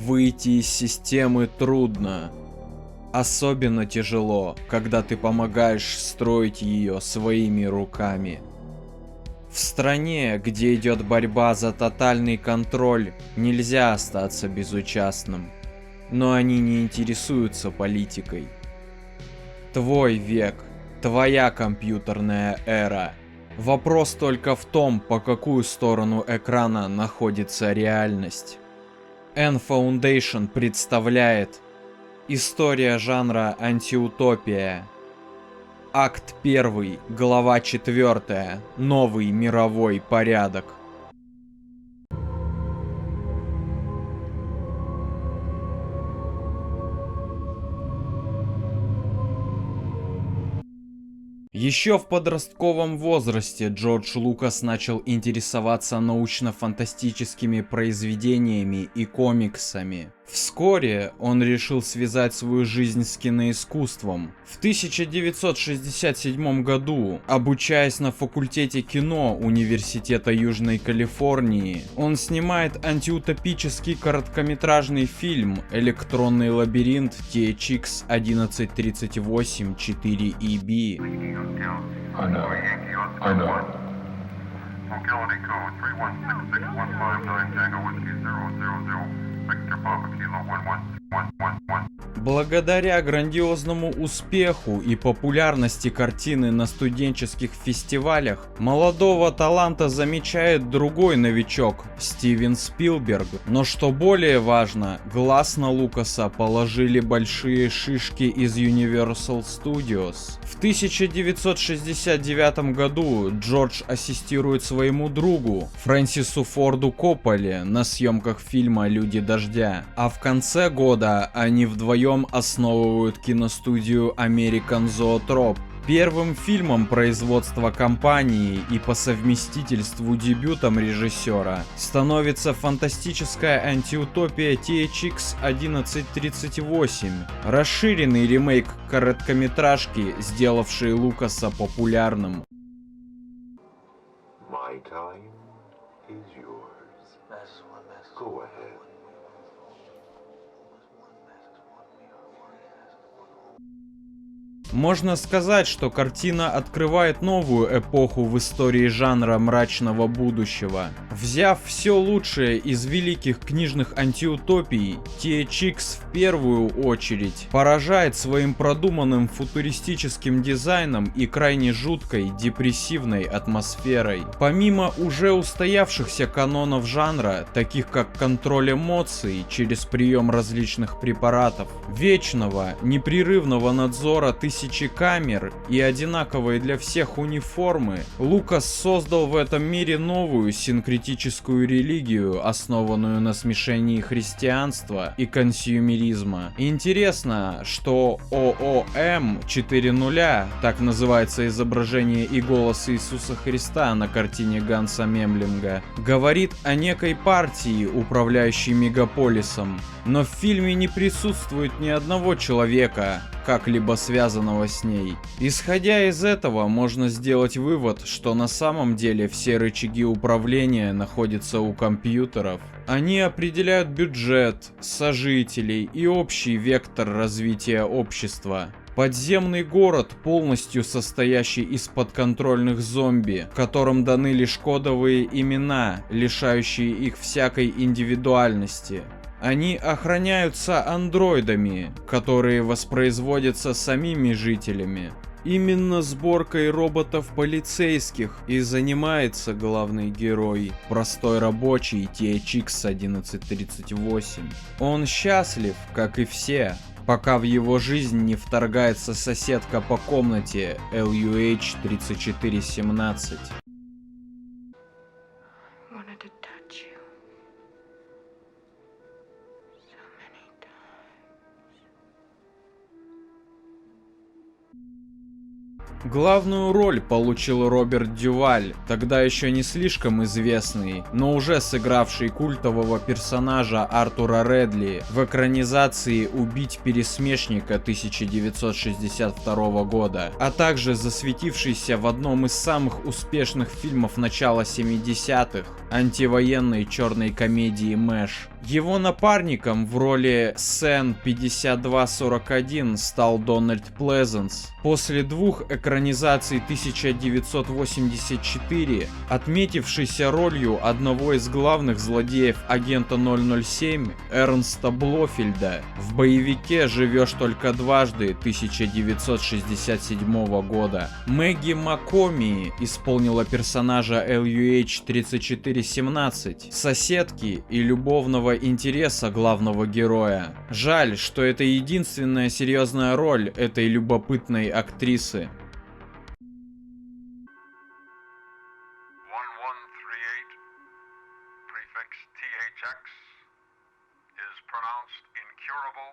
Выйти из системы трудно. Особенно тяжело, когда ты помогаешь строить ее своими руками. В стране, где идет борьба за тотальный контроль, нельзя остаться безучастным. Но они не интересуются политикой. Твой век, твоя компьютерная эра. Вопрос только в том, по какую сторону экрана находится реальность. N-Foundation представляет история жанра антиутопия. Акт 1, глава 4. Новый мировой порядок. Еще в подростковом возрасте Джордж Лукас начал интересоваться научно-фантастическими произведениями и комиксами. Вскоре он решил связать свою жизнь с киноискусством. В 1967 году, обучаясь на факультете кино Университета Южной Калифорнии, он снимает антиутопический короткометражный фильм «Электронный лабиринт THX 1138 4EB». I know. Locality code 3166159 Tango Whiskey 000 Victor Papa Kilo 11111. Благодаря грандиозному успеху и популярности картины на студенческих фестивалях, молодого таланта замечает другой новичок – Стивен Спилберг. Но что более важно, глаз на Лукаса положили большие шишки из Universal Studios. В 1969 году Джордж ассистирует своему другу Фрэнсису Форду Копполе на съемках фильма «Люди дождя», а в конце года они вдвоем основывают киностудию American Zoetrope. Первым фильмом производства компании и по совместительству дебютом режиссера становится фантастическая антиутопия THX 1138, расширенный ремейк короткометражки, сделавший Лукаса популярным. My time is yours. Go ahead. Можно сказать, что картина открывает новую эпоху в истории жанра мрачного будущего. Взяв все лучшее из великих книжных антиутопий, THX в первую очередь поражает своим продуманным футуристическим дизайном и крайне жуткой депрессивной атмосферой. Помимо уже устоявшихся канонов жанра, таких как контроль эмоций через прием различных препаратов, вечного, непрерывного надзора тысячи камер и одинаковые для всех униформы, Лукас создал в этом мире новую синкретическую религию, основанную на смешении христианства и консюмеризма. Интересно, что ООМ 4.0, так называется изображение и голос Иисуса Христа на картине Ганса Мемлинга, говорит о некой партии, управляющей мегаполисом, но в фильме не присутствует ни одного человека, как-либо связанного с ней. Исходя из этого, можно сделать вывод, что на самом деле все рычаги управления находятся у компьютеров. Они определяют бюджет, сожителей и общий вектор развития общества. Подземный город, полностью состоящий из подконтрольных зомби, которым даны лишь кодовые имена, лишающие их всякой индивидуальности. Они охраняются андроидами, которые воспроизводятся самими жителями. Именно сборкой роботов-полицейских и занимается главный герой, простой рабочий THX 1138. Он счастлив, как и все, пока в его жизнь не вторгается соседка по комнате LUH 3417. Главную роль получил Роберт Дюваль, тогда еще не слишком известный, но уже сыгравший культового персонажа Артура Редли в экранизации «Убить пересмешника» 1962 года, а также засветившийся в одном из самых успешных фильмов начала 70-х антивоенной черной комедии «Мэш». Его напарником в роли Сен 5241 стал Дональд Плезанс. После двух экранизаций 1984, отметившийся ролью одного из главных злодеев агента 007 Эрнста Блофельда в боевике «Живешь только дважды» 1967 года. Мэгги МакКомии исполнила персонажа LUH-3417, соседки и любовного интереса главного героя. Жаль, что это единственная серьезная роль этой любопытной актрисы. 1138, prefix THX, is pronounced incurable.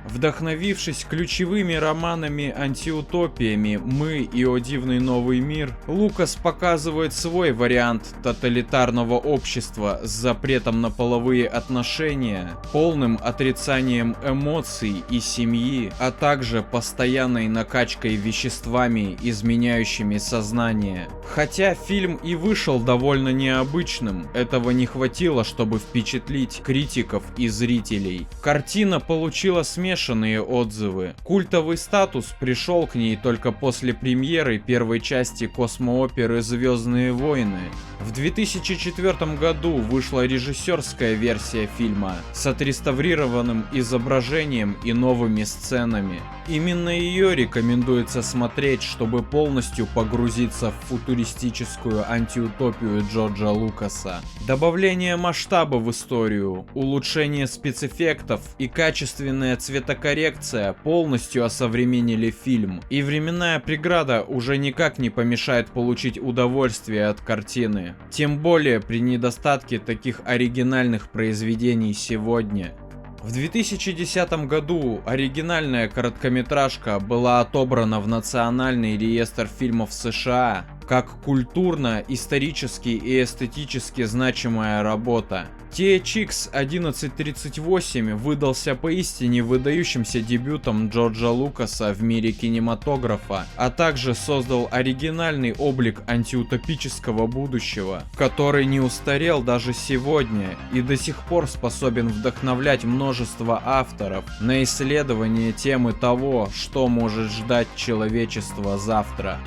Вдохновившись ключевыми романами-антиутопиями «Мы» и «О дивный новый мир», Лукас показывает свой вариант тоталитарного общества с запретом на половые отношения, полным отрицанием эмоций и семьи, а также постоянной накачкой веществами, изменяющими сознание. Хотя фильм и вышел довольно необычным, этого не хватило, чтобы впечатлить критиков и зрителей. Картина получила смешанные отзывы. Культовый статус пришел к ней только после премьеры первой части космооперы «Звездные войны». В 2004 году вышла режиссерская версия фильма с отреставрированным изображением и новыми сценами. Именно ее рекомендуется смотреть, чтобы полностью погрузиться в футуристическую антиутопию Джорджа Лукаса. Добавление масштаба в историю, улучшение спецэффектов и качественная цветокоррекция полностью осовременили фильм, и временная преграда уже никак не помешает получить удовольствие от картины. Тем более при недостатке таких оригинальных произведений сегодня. В 2010 году оригинальная короткометражка была отобрана в Национальный реестр фильмов США как культурно, исторически и эстетически значимая работа. THX 1138 выдался поистине выдающимся дебютом Джорджа Лукаса в мире кинематографа, а также создал оригинальный облик антиутопического будущего, который не устарел даже сегодня и до сих пор способен вдохновлять множество авторов на исследование темы того, что может ждать человечество завтра.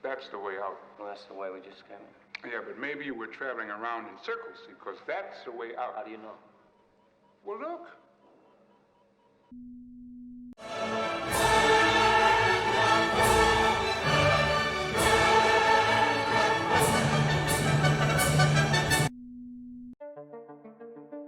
That's the way out. Well, that's the way we just came in. Yeah, but maybe you were traveling around in circles because that's the way out. How do you know? Well, look.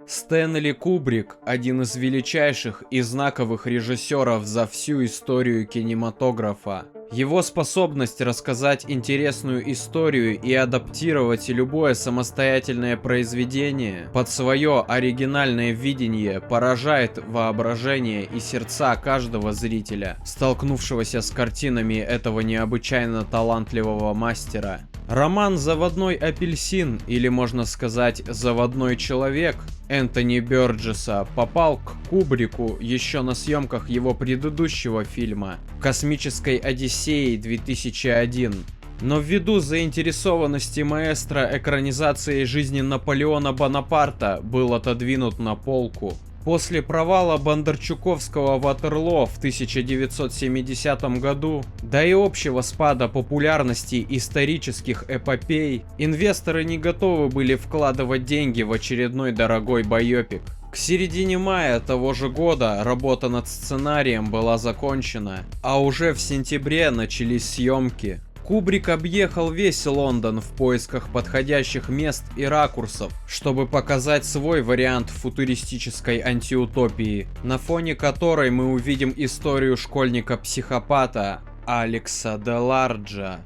Стэнли Кубрик – один из величайших и знаковых режиссеров за всю историю кинематографа. Его способность рассказать интересную историю и адаптировать любое самостоятельное произведение под свое оригинальное видение поражает воображение и сердца каждого зрителя, столкнувшегося с картинами этого необычайно талантливого мастера. Роман «Заводной апельсин», или можно сказать «Заводной человек» Энтони Бёрджеса попал к Кубрику еще на съемках его предыдущего фильма «Космической Одиссеи 2001». Но ввиду заинтересованности маэстро экранизацией жизни Наполеона Бонапарта был отодвинут на полку. После провала бондарчуковского «Ватерлоо» в 1970 году, да и общего спада популярности исторических эпопей, инвесторы не готовы были вкладывать деньги в очередной дорогой байопик. К середине мая того же года работа над сценарием была закончена, а уже в сентябре начались съемки. Кубрик объехал весь Лондон в поисках подходящих мест и ракурсов, чтобы показать свой вариант футуристической антиутопии, на фоне которой мы увидим историю школьника-психопата Алекса Деларджа.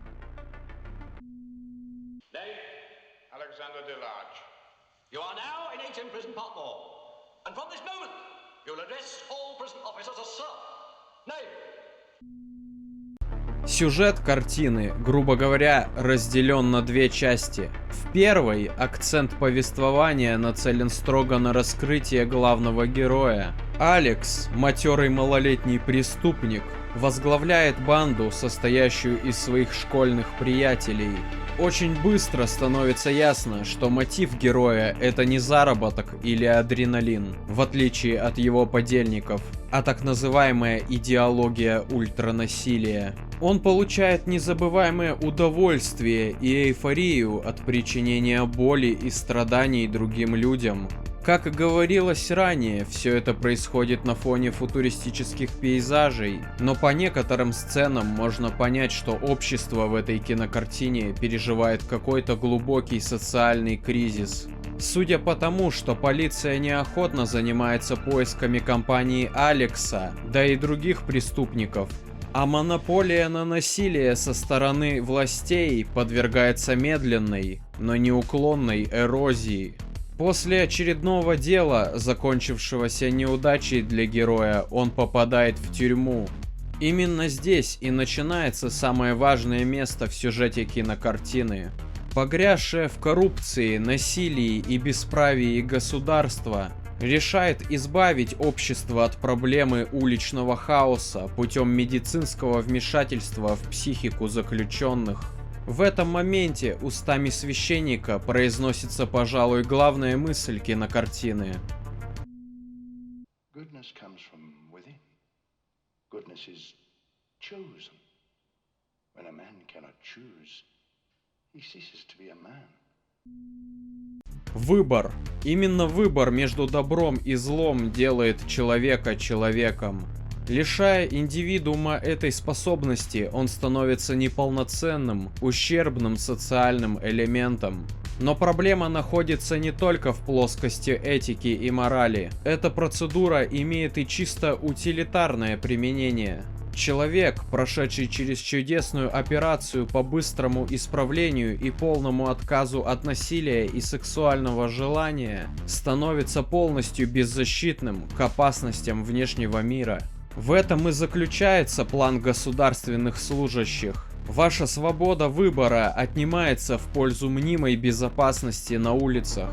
Alexander Delarge. You are now in 18 prison Potmore. And from this moment, You'll address all present officers as sir. Name. Сюжет картины, грубо говоря, разделен на две части. В первой акцент повествования нацелен строго на раскрытие главного героя. Алекс, матерый малолетний преступник, возглавляет банду, состоящую из своих школьных приятелей. Очень быстро становится ясно, что мотив героя — это не заработок или адреналин, в отличие от его подельников, а так называемая идеология ультранасилия. Он получает незабываемое удовольствие и эйфорию от причинения боли и страданий другим людям. Как и говорилось ранее, все это происходит на фоне футуристических пейзажей, но по некоторым сценам можно понять, что общество в этой кинокартине переживает какой-то глубокий социальный кризис. Судя по тому, что полиция неохотно занимается поисками компании Алекса, да и других преступников, а монополия на насилие со стороны властей подвергается медленной, но неуклонной эрозии. После очередного дела, закончившегося неудачей для героя, он попадает в тюрьму. Именно здесь и начинается самое важное место в сюжете кинокартины. Погрязшее в коррупции, насилии и бесправии государство решает избавить общество от проблемы уличного хаоса путем медицинского вмешательства в психику заключенных. В этом моменте устами священника произносится, пожалуй, главная мысль кинокартины. Goodness comes from within. Goodness is chosen. When a man cannot choose, he ceases to be a man. Выбор. Именно выбор между добром и злом делает человека человеком. Лишая индивидуума этой способности, он становится неполноценным, ущербным социальным элементом. Но проблема находится не только в плоскости этики и морали. Эта процедура имеет и чисто утилитарное применение. Человек, прошедший через чудесную операцию по быстрому исправлению и полному отказу от насилия и сексуального желания, становится полностью беззащитным к опасностям внешнего мира. В этом и заключается план государственных служащих. Ваша свобода выбора отнимается в пользу мнимой безопасности на улицах.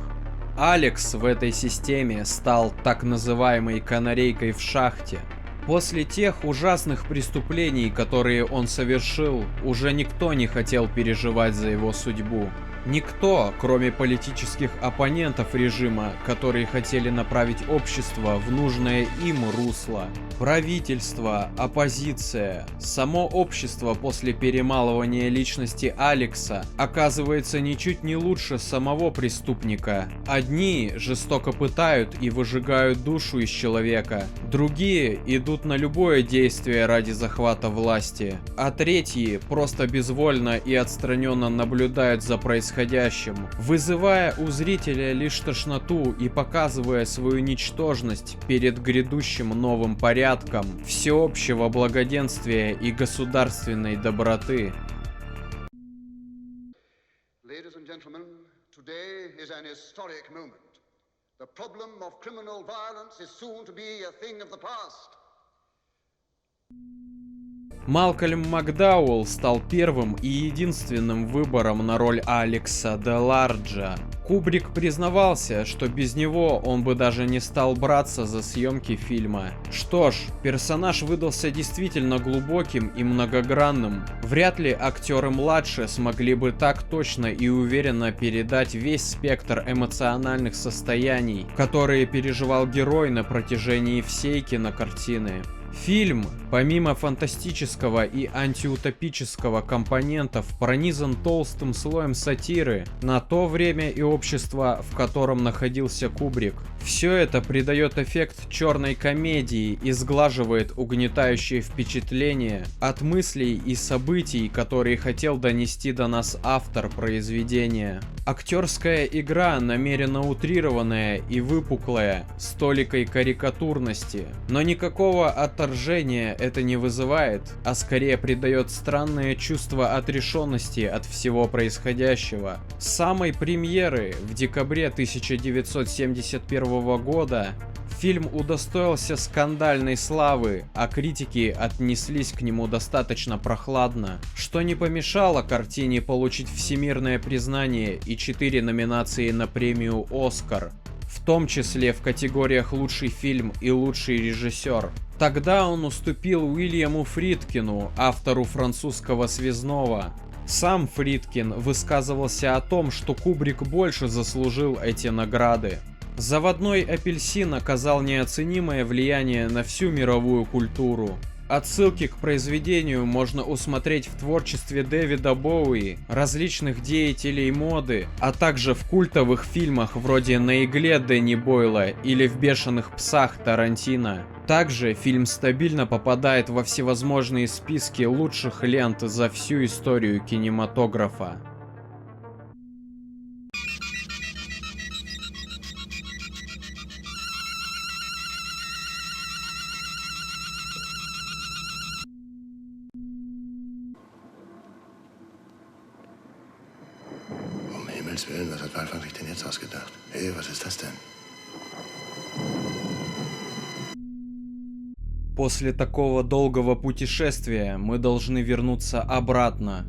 Алекс в этой системе стал так называемой канарейкой в шахте. После тех ужасных преступлений, которые он совершил, уже никто не хотел переживать за его судьбу. Никто, кроме политических оппонентов режима, которые хотели направить общество в нужное им русло. Правительство, оппозиция, само общество после перемалывания личности Алекса оказывается ничуть не лучше самого преступника. Одни жестоко пытают и выжигают душу из человека, другие идут на любое действие ради захвата власти, а третьи просто безвольно и отстраненно наблюдают за происходящим, вызывая у зрителя лишь тошноту и показывая свою ничтожность перед грядущим новым порядком всеобщего благоденствия и государственной доброты. Ladies and gentlemen, today is an historic moment. The problem of criminal violence is soon to be a thing of the past. Малкольм Макдауэлл стал первым и единственным выбором на роль Алекса Деларджа. Кубрик признавался, что без него он бы даже не стал браться за съемки фильма. Что ж, персонаж выдался действительно глубоким и многогранным. Вряд ли актеры младше смогли бы так точно и уверенно передать весь спектр эмоциональных состояний, которые переживал герой на протяжении всей кинокартины. Фильм, помимо фантастического и антиутопического компонентов, пронизан толстым слоем сатиры на то время и общество, в котором находился Кубрик. Все это придает эффект черной комедии и сглаживает угнетающее впечатление от мыслей и событий, которые хотел донести до нас автор произведения. Актерская игра намеренно утрированная и выпуклая, с толикой карикатурности, но никакого отторжения это не вызывает, а скорее придает странное чувство отрешенности от всего происходящего. С самой премьеры в декабре 1971 года Фильм удостоился скандальной славы, а критики отнеслись к нему достаточно прохладно, что не помешало картине получить всемирное признание и 4 номинации на премию «Оскар», в том числе в категориях «Лучший фильм» и «Лучший режиссер». Тогда он уступил Уильяму Фридкину, автору «Французского связного». Сам Фридкин высказывался о том, что Кубрик больше заслужил эти награды. «Заводной апельсин» оказал неоценимое влияние на всю мировую культуру. Отсылки к произведению можно усмотреть в творчестве Дэвида Боуи, различных деятелей моды, а также в культовых фильмах вроде «На игле» Дэнни Бойла или в «Бешеных псах» Тарантино. Также фильм стабильно попадает во всевозможные списки лучших лент за всю историю кинематографа. Um Himmels Willen, was hat Wolfgang sich denn jetzt ausgedacht? Hey, was ist das denn? После такого долгого путешествия мы должны вернуться обратно,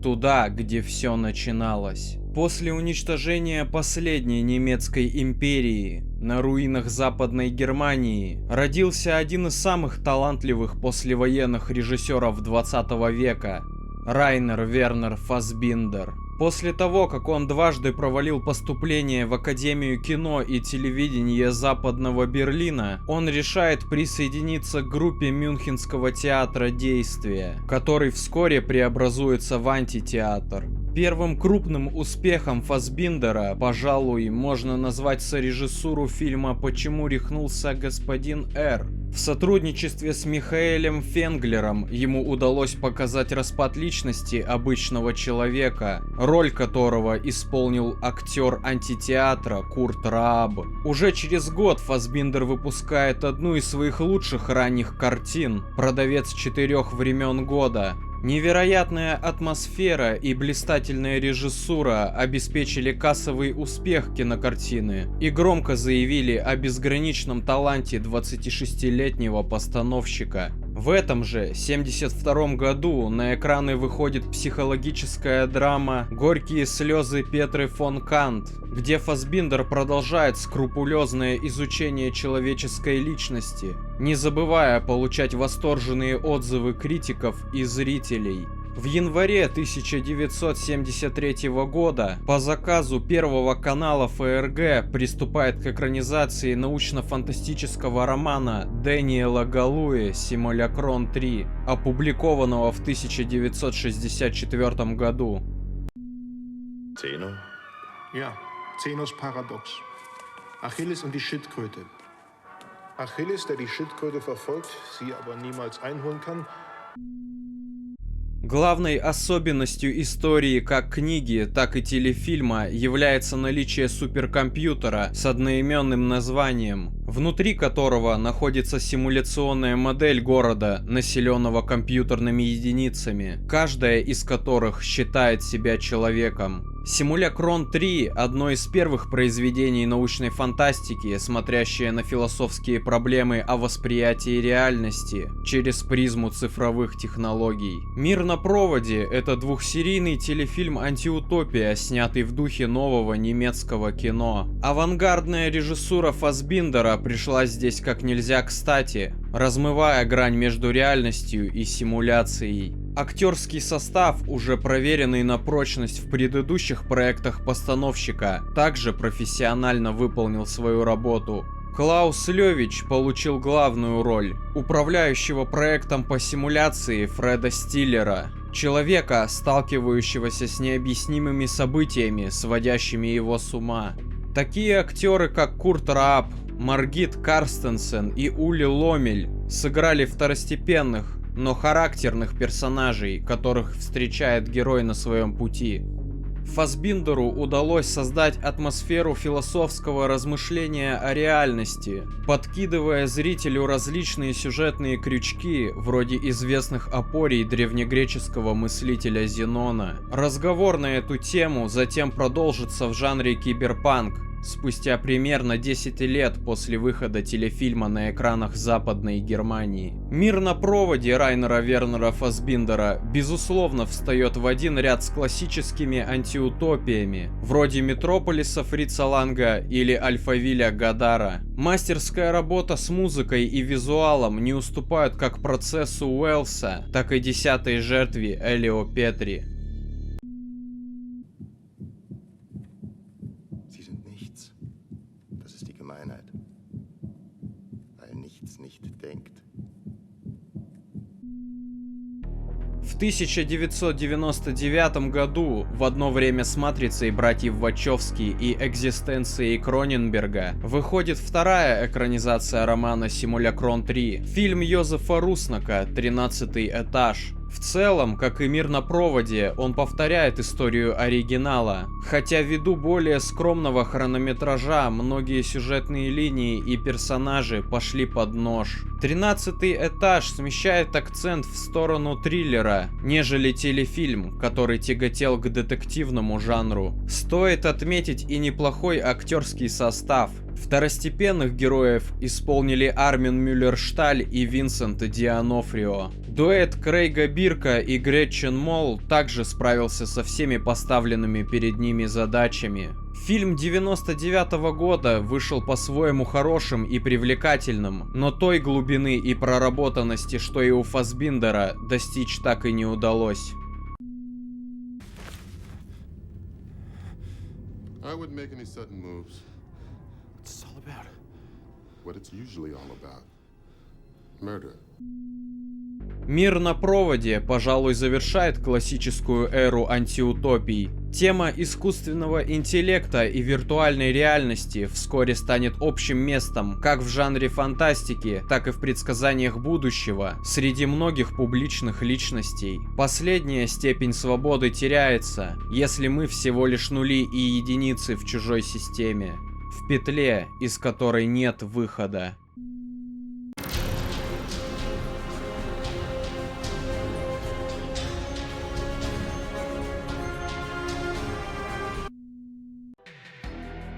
туда, где все начиналось. После уничтожения последней немецкой империи на руинах Западной Германии родился один из самых талантливых послевоенных режиссеров 20 века – Райнер Вернер Фассбиндер. После того, как он дважды провалил поступление в Академию кино и телевидения Западного Берлина, он решает присоединиться к группе Мюнхенского театра действия, который вскоре преобразуется в антитеатр. Первым крупным успехом Фассбиндера, пожалуй, можно назвать сорежиссуру фильма «Почему рехнулся господин Р». В сотрудничестве с Михаэлем Фенглером ему удалось показать распад личности обычного человека, роль которого исполнил актер антитеатра Курт Рааб. Уже через год Фассбиндер выпускает одну из своих лучших ранних картин «Продавец 4 времен года». Невероятная атмосфера и блистательная режиссура обеспечили кассовый успех кинокартины и громко заявили о безграничном таланте 26-летнего постановщика. В этом же 1972 году на экраны выходит психологическая драма «Горькие слезы Петры фон Кант», где Фассбиндер продолжает скрупулезное изучение человеческой личности, не забывая получать восторженные отзывы критиков и зрителей. В январе 1973 года по заказу Первого канала ФРГ приступает к экранизации научно-фантастического романа Дэниела Галуи «Симулякрон 3», опубликованного в 1964 году. Zeno? Ja, Zenos Paradox. Achilles und die Schildkröte. Achilles, der die Schildkröte verfolgt, sie aber niemals einholen kann. Главной особенностью истории как книги, так и телефильма является наличие суперкомпьютера с одноименным названием, внутри которого находится симуляционная модель города, населенного компьютерными единицами, каждая из которых считает себя человеком. «Симулякрон 3» — одно из первых произведений научной фантастики, смотрящее на философские проблемы о восприятии реальности через призму цифровых технологий. «Мир на проводе» — это двухсерийный телефильм-антиутопия, снятый в духе нового немецкого кино. Авангардная режиссура Фассбиндера пришла здесь как нельзя кстати, размывая грань между реальностью и симуляцией. Актерский состав, уже проверенный на прочность в предыдущих проектах постановщика, также профессионально выполнил свою работу. Клаус Левич получил главную роль управляющего проектом по симуляции Фреда Стиллера, человека, сталкивающегося с необъяснимыми событиями, сводящими его с ума. Такие актеры, как Курт Рааб, Маргит Карстенсен и Ули Ломель сыграли второстепенных, но характерных персонажей, которых встречает герой на своем пути. Фассбиндеру удалось создать атмосферу философского размышления о реальности, подкидывая зрителю различные сюжетные крючки, вроде известных апорий древнегреческого мыслителя Зенона. Разговор на эту тему затем продолжится в жанре киберпанк, спустя примерно 10 лет после выхода телефильма на экранах Западной Германии. «Мир на проводе» Райнера Вернера Фассбиндера безусловно встает в один ряд с классическими антиутопиями, вроде «Метрополиса» Фрица Ланга или «Альфавиля» Годара. Мастерская работа с музыкой и визуалом не уступают как процессу Уэллса, так и «Десятой жертве» Элио Петри. В 1999 году, в одно время с «Матрицей» братьев Вачовски и «Экзистенцией» Кроненберга, выходит вторая экранизация романа «Симулякрон 3», фильм Йозефа Руснака «13-й этаж». В целом, как и «Мир на проводе», он повторяет историю оригинала, хотя ввиду более скромного хронометража многие сюжетные линии и персонажи пошли под нож. «13-й этаж» смещает акцент в сторону триллера, нежели телефильм, который тяготел к детективному жанру. Стоит отметить и неплохой актерский состав. Второстепенных героев исполнили Армин Мюллершталь и Винсент Дианофрио. Дуэт Крейга Бирка и Гретчен Молл также справился со всеми поставленными перед ними задачами. Фильм 99-го года вышел по-своему хорошим и привлекательным, но той глубины и проработанности, что и у Фассбиндера, достичь так и не удалось. I wouldn't make any sudden moves. What's this all about? What it's usually all about. Murder. «Мир на проводе», пожалуй, завершает классическую эру антиутопий. Тема искусственного интеллекта и виртуальной реальности вскоре станет общим местом как в жанре фантастики, так и в предсказаниях будущего среди многих публичных личностей. Последняя степень свободы теряется, если мы всего лишь нули и единицы в чужой системе, в петле, из которой нет выхода.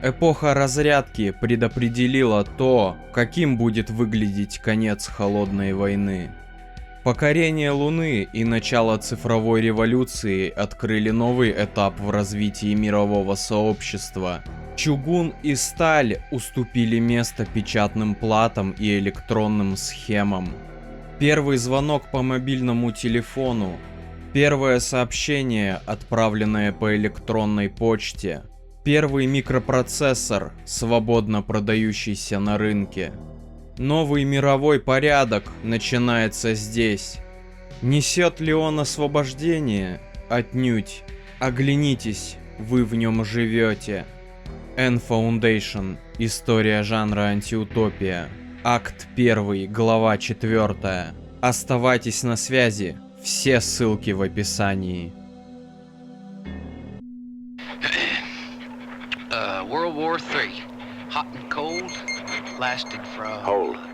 Эпоха разрядки предопределила то, каким будет выглядеть конец холодной войны. Покорение Луны и начало цифровой революции открыли новый этап в развитии мирового сообщества. Чугун и сталь уступили место печатным платам и электронным схемам. Первый звонок по мобильному телефону. Первое сообщение, отправленное по электронной почте. Первый микропроцессор, свободно продающийся на рынке. Новый мировой порядок начинается здесь. Несет ли он освобождение? Отнюдь. Оглянитесь, вы в нем живете. N Foundation. История жанра антиутопия. Акт 1, глава 4. Оставайтесь на связи. Все ссылки в описании. World War III. Hot and cold, lasted from... Hold.